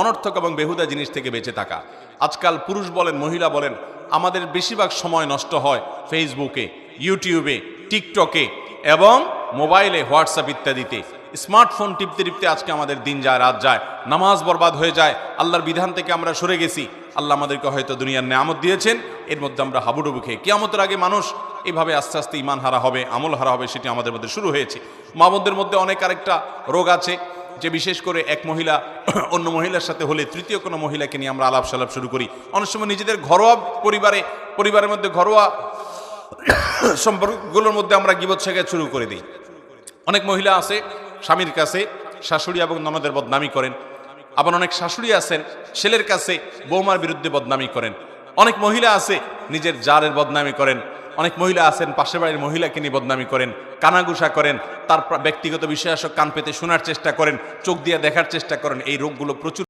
অনর্থক এবং বেহুদা জিনিস থেকে বেঁচে থাকা। আজকাল পুরুষ বলেন মহিলা বলেন আমাদের বেশিরভাগ সময় নষ্ট হয় ফেসবুকে, ইউটিউবে, টিকটকে এবং মোবাইলে, হোয়াটসঅ্যাপ ইত্যাদিতে। স্মার্টফোন টিপতে টিপতে আজকে আমাদের দিন যায়, রাত যায়, নামাজ বরবাদ হয়ে যায়, আল্লাহর বিধান থেকে আমরা সরে গেছি। আল্লাহ আমাদেরকে হয়তো দুনিয়ার নেয়ামত দিয়েছেন, এর মধ্যে আমরা হাবুডুবু খেয়ে কিয়ামতের আগে মানুষ এইভাবে আস্তে আস্তে ইমান হারা হবে, আমল হারা হবে, সেটি আমাদের মধ্যে শুরু হয়েছে। মা বোনদের মধ্যে অনেক আরেকটা রোগ আছে, যে বিশেষ করে এক মহিলা অন্য মহিলার সাথে হলে তৃতীয় কোনো মহিলাকে নিয়ে আমরা আলাপ সালাপ শুরু করি। অনেক সময় নিজেদের ঘরোয়া পরিবারের মধ্যে ঘরোয়া সম্পর্কগুলোর মধ্যে আমরা গীবত শেখায় শুরু করে দিই। অনেক মহিলা আছে স্বামীর কাছে শাশুড়ি এবং ননদের বদনামি করেন, আবার অনেক শাশুড়ি আছেন ছেলের কাছে বৌমার বিরুদ্ধে বদনামি করেন। অনেক মহিলা আছে নিজের জারের বদনামি করেন, অনেক মহিলা আছেন পাশের বাড়ির মহিলাকে নিয়ে বদনামি করেন, কানাঘুষা করেন, তার ব্যক্তিগত বিষয় কান পেতে শোনার চেষ্টা করেন, চোখ দিয়ে দেখার চেষ্টা করেন। এই রোগগুলো প্রচুর